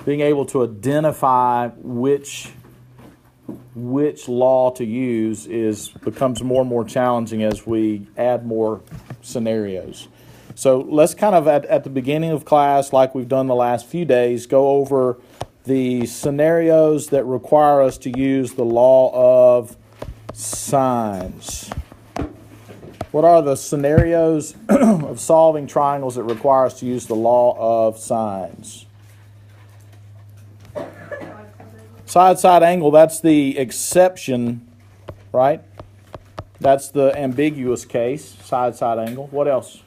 being able to identify which law to use becomes more and more challenging as we add more scenarios. So let's kind of at the beginning of class, like we've done the last few days, go over the scenarios that require us to use the law of sines. What are the scenarios of solving triangles that require us to use the law of sines? Side angle, that's the exception, right? That's the ambiguous case, side angle. What else?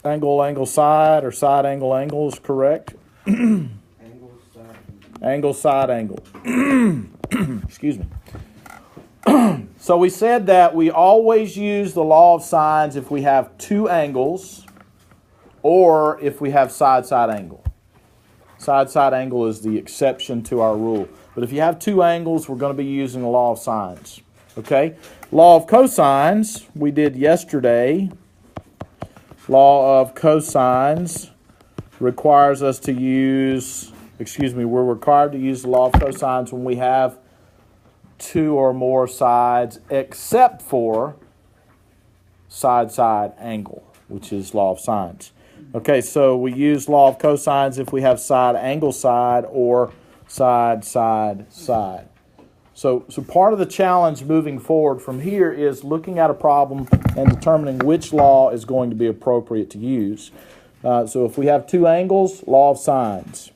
Angle, side, or side, angle is correct. Angle, side, angle. Excuse me. So we said that we always use the law of sines if we have two angles or if we have side angle. Side angle is the exception to our rule. But if you have two angles, we're going to be using the law of sines. Okay? Law of cosines, we did yesterday. Law of cosines requires us to use, we're required to use the law of cosines when we have two or more sides except for side angle, which is law of sines. Okay, so we use law of cosines if we have side angle side or side. So part of the challenge moving forward from here is looking at a problem and determining which law is going to be appropriate to use. So if we have two angles, law of sines.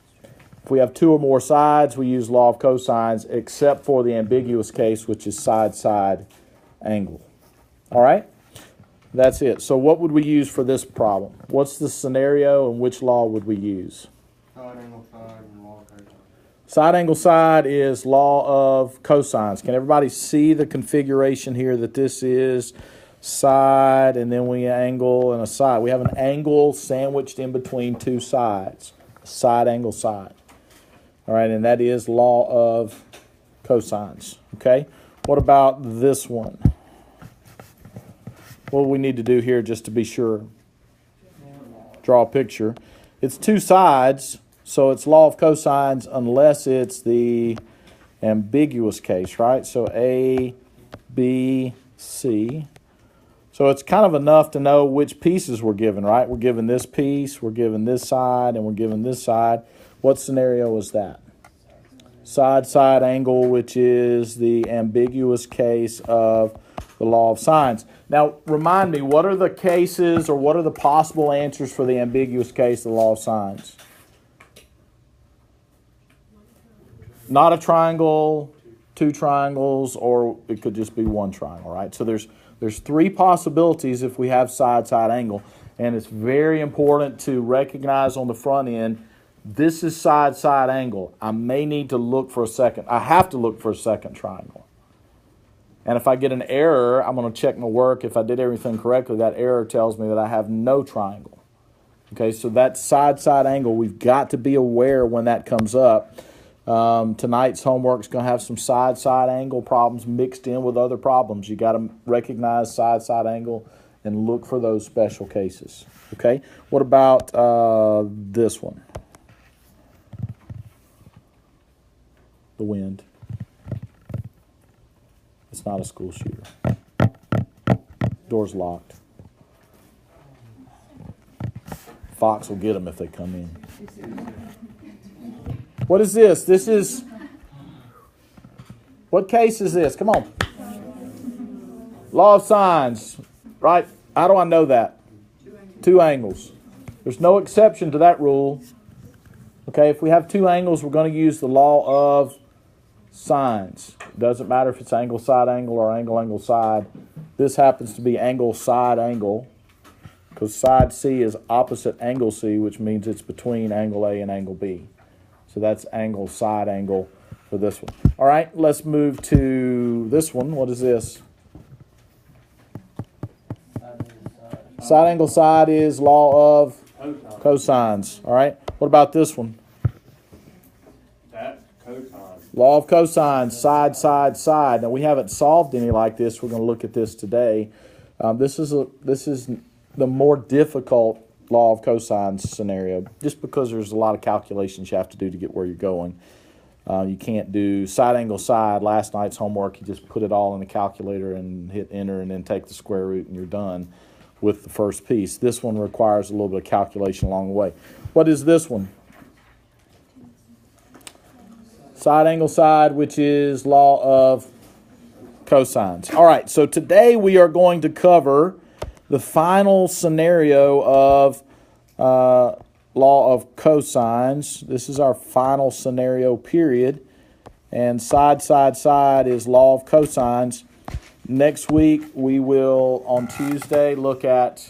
If we have two or more sides, we use law of cosines, except for the ambiguous case, which is side angle. All right? That's it. So what would we use for this problem? What's the scenario and which law would we use? Side angle side and law of cosines. Side angle side is law of cosines. Can everybody see the configuration here that this is side and then we angle and a side? We have an angle sandwiched in between two sides. Side angle side. All right, and that is law of cosines. Okay? What about this one? What do we need to do here just to be sure? Draw a picture. It's two sides, so it's law of cosines unless it's the ambiguous case, right? So A, B, C. So it's kind of enough to know which pieces we're given, right? We're given this piece, we're given this side, and we're given this side. What scenario is that? Side angle, which is the ambiguous case of the law of sines. Now, remind me, what are the cases or what are the possible answers for the ambiguous case of the law of sines? Not a triangle, two triangles, or it could just be one triangle, right? So there's three possibilities if we have side angle, and it's very important to recognize on the front end, this is side angle. I may need to look for a second. I have to look for a second triangle. And if I get an error, I'm going to check my work. If I did everything correctly, that error tells me that I have no triangle. Okay, so that side angle, we've got to be aware when that comes up. Tonight's homework is going to have some side angle problems mixed in with other problems. You got to recognize side angle and look for those special cases. Okay, what about this one? The wind. It's not a school shooter. Door's locked. Fox will get them if they come in. What is this? What case is this? Come on. Law of sines, right? How do I know that? Two angles. There's no exception to that rule. Okay, if we have two angles, we're going to use the law of sines. It doesn't matter if it's angle side angle or angle side. This happens to be angle side angle because side C is opposite angle C, which means it's between angle A and angle B. So that's angle side angle for this one. All right, let's move to this one. What is this? Side angle side is law of cosines. All right, what about this one? That's cosines. Law of cosines, side. Now, we haven't solved any like this. We're going to look at this today. This is the more difficult law of cosines scenario, just because there's a lot of calculations you have to do to get where you're going. You can't do side angle side. Last night's homework, you just put it all in the calculator and hit enter and then take the square root and you're done with the first piece. This one requires a little bit of calculation along the way. What is this one? Side angle side, which is law of cosines. All right, so today we are going to cover the final scenario of law of cosines. This is our final scenario period. And side, side, side is law of cosines. Next week we will, on Tuesday, look at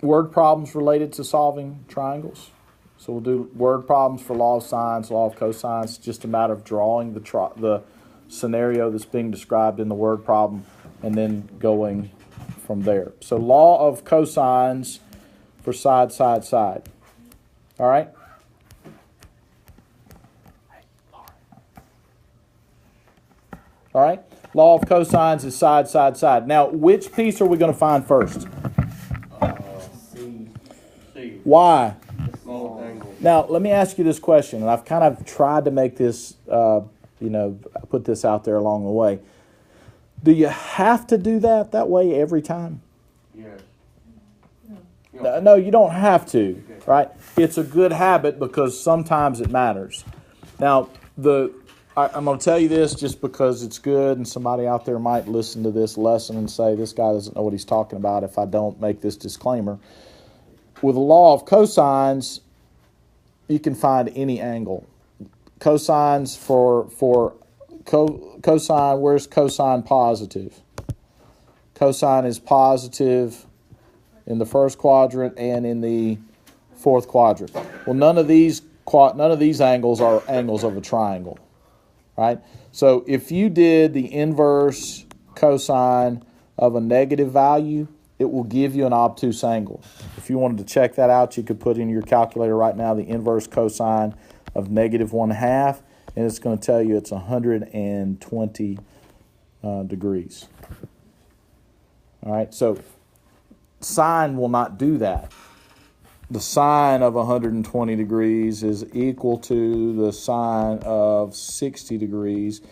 word problems related to solving triangles. So we'll do word problems for law of sines, law of cosines. Just a matter of drawing the scenario that's being described in the word problem and then going from there. So law of cosines for side, side, side. All right? All right? Law of cosines is side, side, side. Now, which piece are we going to find first? C. Why? Small angle. Now, let me ask you this question, and I've kind of tried to make this, put this out there along the way. Do you have to do that way every time? Yes. No, you don't have to, right? It's a good habit because sometimes it matters. Now, I'm going to tell you this just because it's good, and somebody out there might listen to this lesson and say, this guy doesn't know what he's talking about if I don't make this disclaimer. With the law of cosines, you can find any angle. Cosines for cosine, where's cosine positive? Cosine is positive in the first quadrant and in the fourth quadrant. Well, none of these angles are angles of a triangle, right? So if you did the inverse cosine of a negative value, it will give you an obtuse angle. If you wanted to check that out, you could put in your calculator right now the inverse cosine of negative 1/2, and it's going to tell you it's 120 degrees. All right, so sine will not do that. The sine of 120 degrees is equal to the sine of 60 degrees,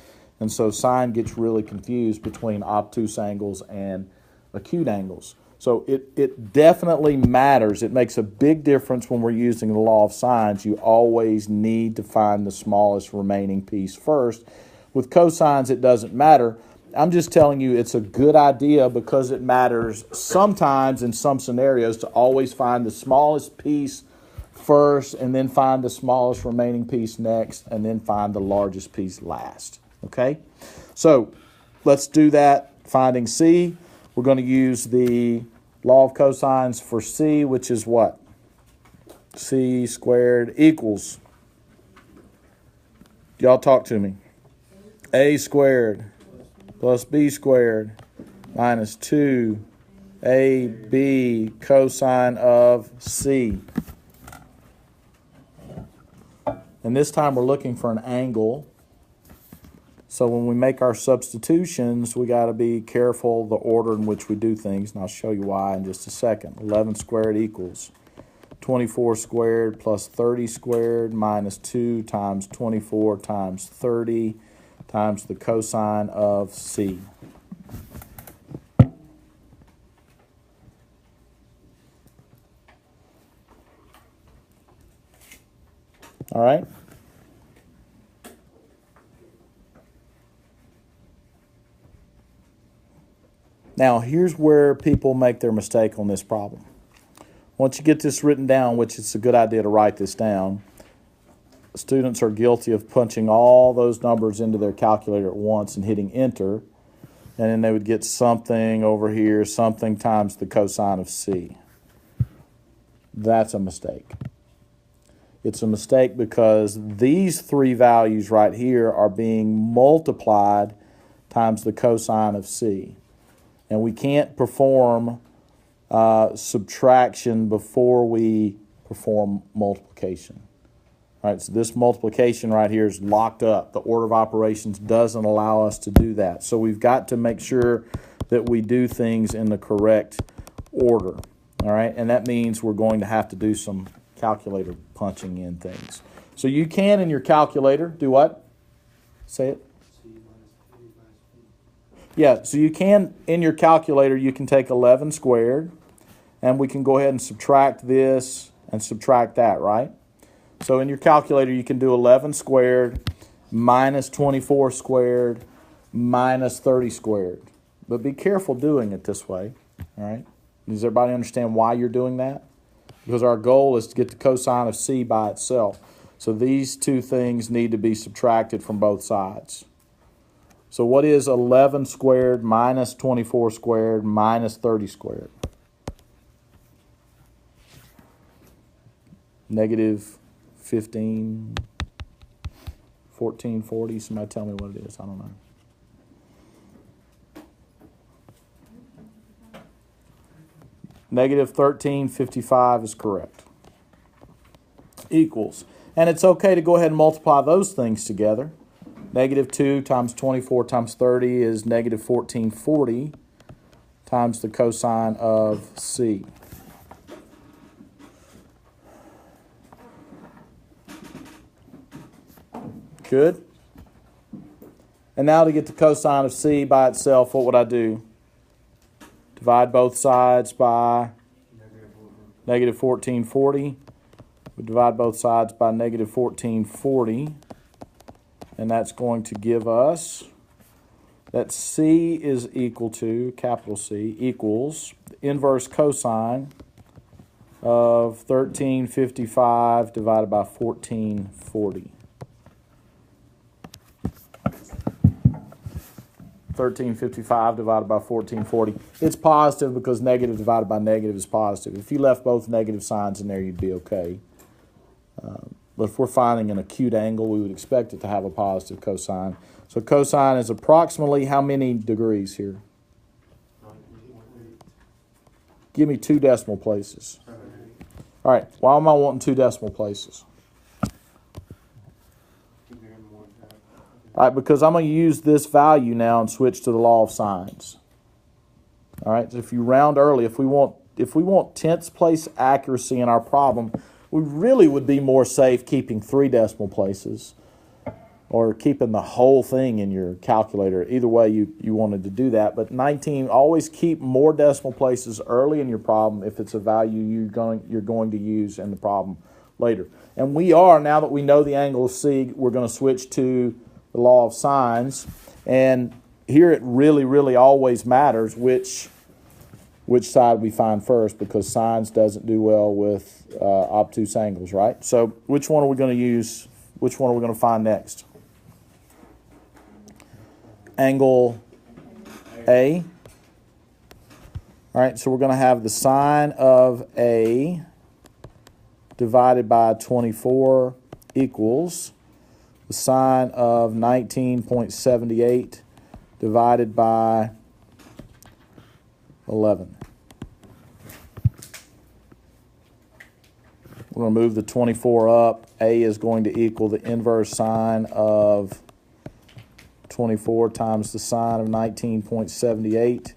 and so sine gets really confused between obtuse angles and acute angles. So it definitely matters. It makes a big difference when we're using the law of sines. You always need to find the smallest remaining piece first. With cosines, it doesn't matter. I'm just telling you it's a good idea because it matters sometimes in some scenarios to always find the smallest piece first and then find the smallest remaining piece next and then find the largest piece last. Okay? So let's do that. Finding C. We're going to use the law of cosines for C, which is what? C squared equals. Y'all talk to me. A squared plus B squared minus 2AB cosine of C. And this time we're looking for an angle. So when we make our substitutions, we got to be careful the order in which we do things, and I'll show you why in just a second. 11 squared equals 24 squared plus 30 squared minus 2 times 24 times 30 times the cosine of C. All right? Now, here's where people make their mistake on this problem. Once you get this written down, which it's a good idea to write this down, students are guilty of punching all those numbers into their calculator at once and hitting enter, and then they would get something over here, something times the cosine of C. That's a mistake. It's a mistake because these three values right here are being multiplied times the cosine of C. And we can't perform subtraction before we perform multiplication. All right, so this multiplication right here is locked up. The order of operations doesn't allow us to do that. So we've got to make sure that we do things in the correct order. All right, and that means we're going to have to do some calculator punching in things. So you can, in your calculator, do what? Say it. Yeah, so you can, in your calculator, you can take 11 squared, and we can go ahead and subtract this and subtract that, right? So in your calculator, you can do 11 squared minus 24 squared minus 30 squared. But be careful doing it this way, all right? Does everybody understand why you're doing that? Because our goal is to get the cosine of C by itself. So these two things need to be subtracted from both sides. So what is 11 squared minus 24 squared minus 30 squared? Negative 15, 1440. Somebody tell me what it is. I don't know. Negative 1355 is correct. Equals. And it's okay to go ahead and multiply those things together. Negative 2 times 24 times 30 is negative 1440 times the cosine of C. Good. And now to get the cosine of C by itself, what would I do? Divide both sides by negative 1440. We divide both sides by negative 1440. And that's going to give us that C is equal to, capital C, equals the inverse cosine of 1355 divided by 1440. 1355 divided by 1440. It's positive because negative divided by negative is positive. If you left both negative signs in there, you'd be okay. But if we're finding an acute angle, we would expect it to have a positive cosine. So cosine is approximately how many degrees here? Give me 2 decimal places. All right, why am I wanting 2 decimal places? All right, because I'm going to use this value now and switch to the law of sines. All right, so if you round early, if we want tenths place accuracy in our problem, we really would be more safe keeping 3 decimal places or keeping the whole thing in your calculator. Either way, you wanted to do that. But 19, always keep more decimal places early in your problem if it's a value you're going to use in the problem later. And we are, now that we know the angle of C, we're going to switch to the law of sines. And here it really, really always matters which side we find first, because sines doesn't do well with obtuse angles, right? So which one are we going to use? Which one are we going to find next? Angle A. All right, so we're going to have the sine of A divided by 24 equals the sine of 19.78 divided by 11. We're going to move the 24 up. A is going to equal the inverse sine of 24 times the sine of 19.78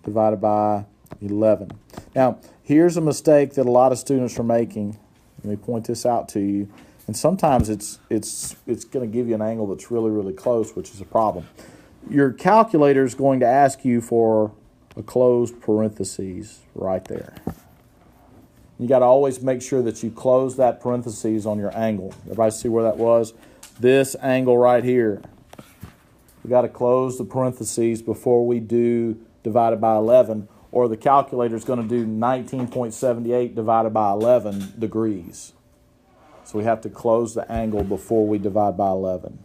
divided by 11. Now, here's a mistake that a lot of students are making. Let me point this out to you. And sometimes it's going to give you an angle that's really, really close, which is a problem. Your calculator is going to ask you for a closed parentheses right there. You got to always make sure that you close that parentheses on your angle. Everybody see where that was? This angle right here. We got to close the parentheses before we do divided by 11, or the calculator is going to do 19.78 divided by 11 degrees. So we have to close the angle before we divide by 11.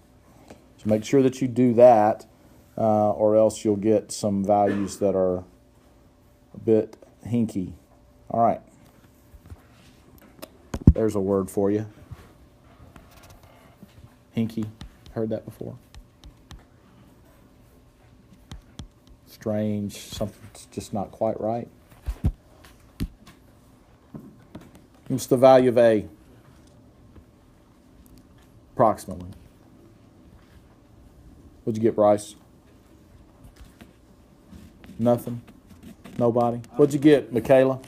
So make sure that you do that, or else you'll get some values that are a bit hinky. All right. There's a word for you. Hinky. Heard that before? Strange. Something's just not quite right. What's the value of A? Approximately. What'd you get, Bryce? Nothing? Nobody? What'd you get, Michaela?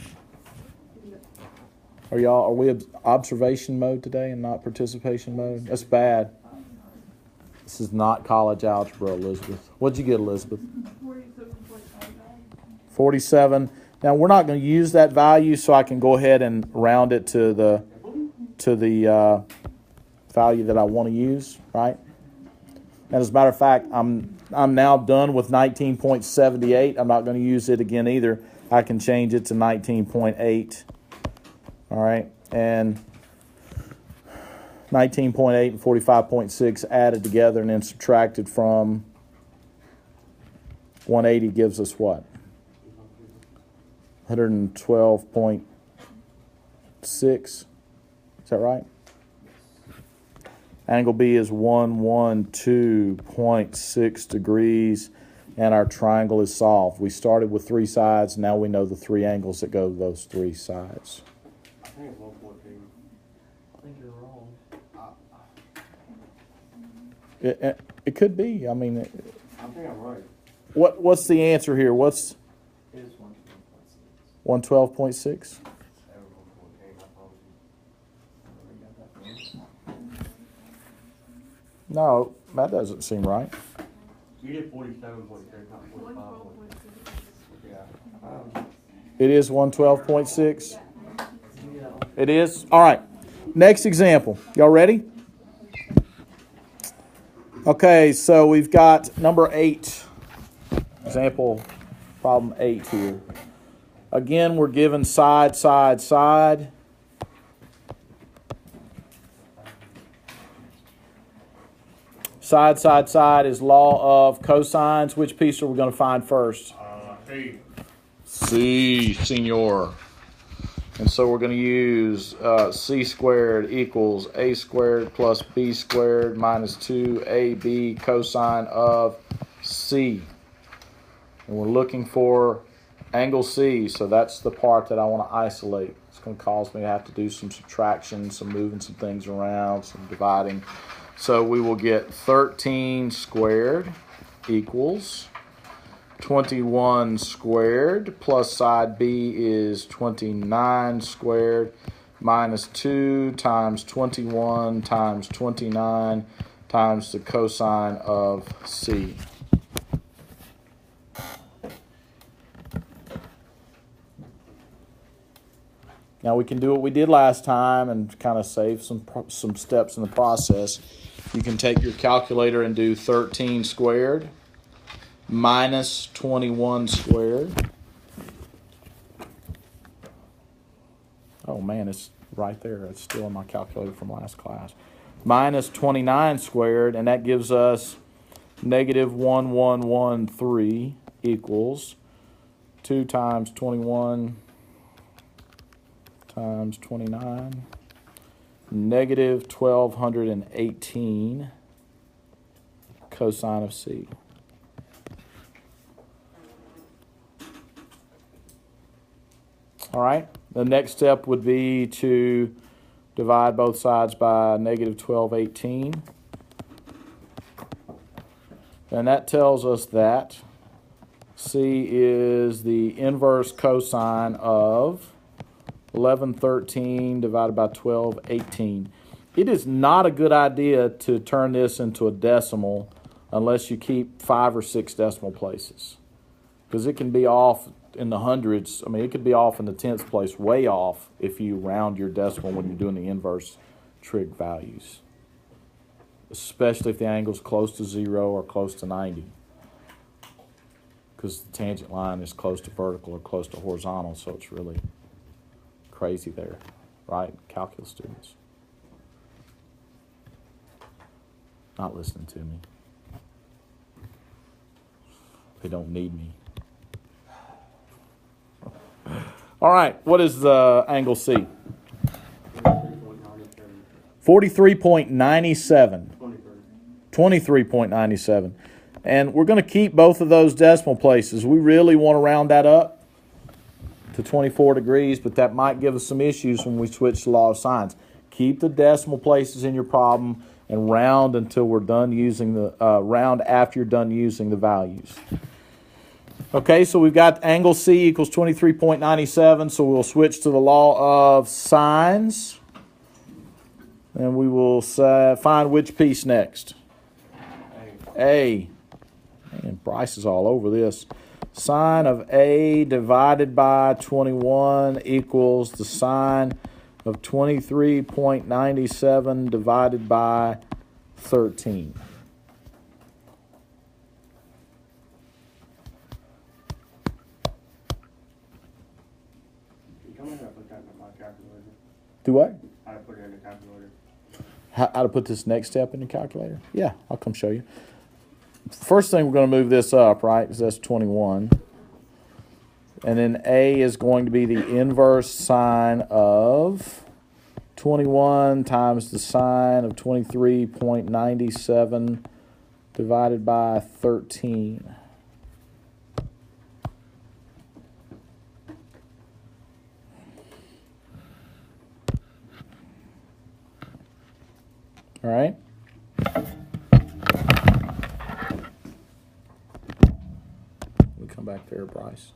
Are we observation mode today and not participation mode? That's bad. This is not college algebra, Elizabeth. What'd you get, Elizabeth? 47. Now we're not going to use that value, so I can go ahead and round it to the value that I want to use, right? And as a matter of fact, I'm now done with 19.78. I'm not going to use it again either. I can change it to 19.8. All right, and 19.8 and 45.6 added together and then subtracted from 180 gives us what? 112.6. Is that right? Angle B is 112.6 degrees, and our triangle is solved. We started with 3 sides. Now we know the 3 angles that go to those 3 sides. I think it's 114. I think you're wrong. It could be. I mean, I think I'm right. what's the answer here? What's It is 112.6. 112.6? No, that doesn't seem right. You did 47.6, not 45.6. Yeah. It is 112.6. It is? All right. Next example. Y'all ready? Okay, so we've got number 8. Example problem 8 here. Again, we're given side, side, side. Side, side, side is law of cosines. Which piece are we going to find first? C, senor. And so we're going to use c squared equals a squared plus b squared minus 2ab cosine of c. And we're looking for angle C, so that's the part that I want to isolate. It's going to cause me to have to do some subtraction, some moving some things around, some dividing. So we will get 13 squared equals 21 squared plus side B is 29 squared minus 2 times 21 times 29 times the cosine of C. Now we can do what we did last time and kind of save some steps in the process. You can take your calculator and do 13 squared minus 21 squared. Oh man, it's right there. It's still in my calculator from last class. Minus 29 squared, and that gives us negative 1113 equals 2 times 21 times 29, negative 1218 cosine of C. All right, the next step would be to divide both sides by negative 1218. And that tells us that C is the inverse cosine of 1113 divided by 1218. It is not a good idea to turn this into a decimal unless you keep 5 or 6 decimal places, because it can be off in the hundreds. I mean, it could be off in the 10th place, way off if you round your decimal when you're doing the inverse trig values, especially if the angle's close to 0 or close to 90, because the tangent line is close to vertical or close to horizontal, so it's really crazy there, right? Calculus students not listening to me. They don't need me. All right, what is the angle C? 43.97. 23.97. And we're going to keep both of those decimal places. We really want to round that up to 24 degrees, but that might give us some issues when we switch the law of sines. Keep the decimal places in your problem and round until we're done using the round after you're done using the values. Okay, so we've got angle C equals 23.97, so we'll switch to the law of sines. And we will find which piece next. A. Man, Bryce is all over this. Sine of A divided by 21 equals the sine of 23.97 divided by 13. Tell me how to put that in my calculator. Do what? How to put it in the calculator. How to put this next step in the calculator? Yeah, I'll come show you. First thing, we're going to move this up, right? Because that's 21. And then A is going to be the inverse sine of 21 times the sine of 23.97 divided by 13. All right? We come back there, Bryce.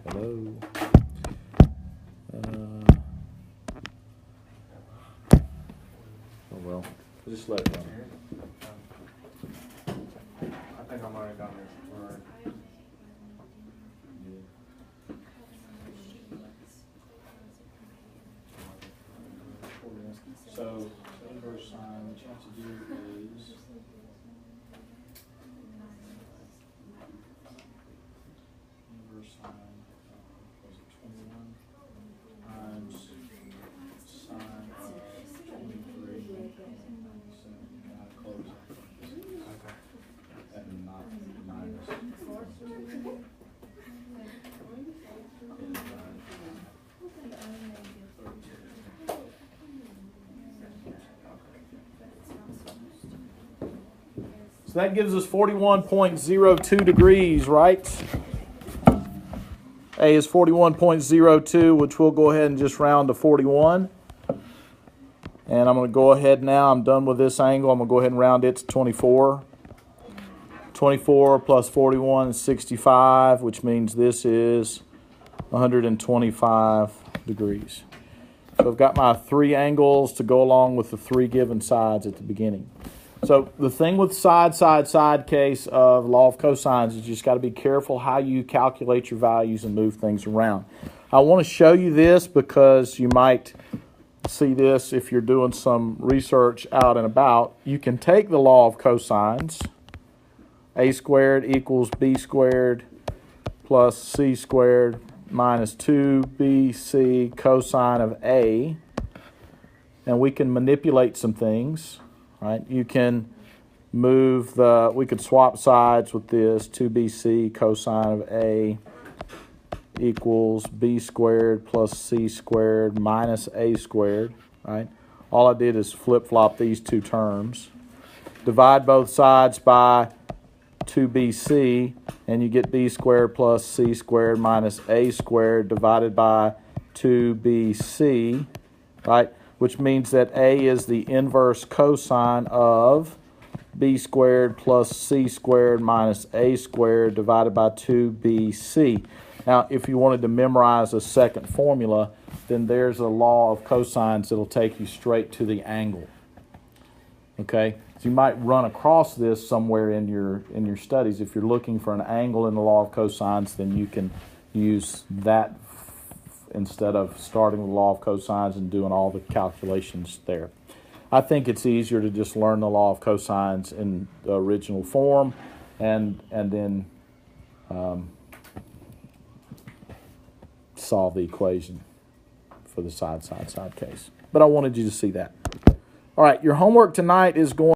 Hello. Oh well, just let it run. I think I'm already done this. Right. So inverse sine, what you have to do is inverse sine, was it 21 times sine of 23, so close it. And not minus. So that gives us 41.02 degrees, right? A is 41.02, which we'll go ahead and just round to 41. And I'm going to go ahead now. I'm done with this angle. I'm going to go ahead and round it to 24. 24 plus 41 is 65, which means this is 125 degrees. So I've got my three angles to go along with the three given sides at the beginning. So the thing with side case of law of cosines is you just got to be careful how you calculate your values and move things around. I want to show you this because you might see this if you're doing some research out and about. You can take the law of cosines, a squared equals b squared plus c squared minus 2bc cosine of a, and we can manipulate some things. Right, you can we could swap sides with this. 2bc cosine of a equals b squared plus c squared minus a squared, right? All I did is flip-flop these two terms. Divide both sides by 2bc, and you get b squared plus c squared minus a squared divided by 2bc, right? Which means that a is the inverse cosine of b squared plus c squared minus a squared divided by 2bc. Now, if you wanted to memorize a second formula, then there's a law of cosines that'll take you straight to the angle. Okay? So you might run across this somewhere in your studies. If you're looking for an angle in the law of cosines, then you can use that instead of starting with the law of cosines and doing all the calculations there. I think it's easier to just learn the law of cosines in the original form and then solve the equation for the side case. But I wanted you to see that. All right, your homework tonight is going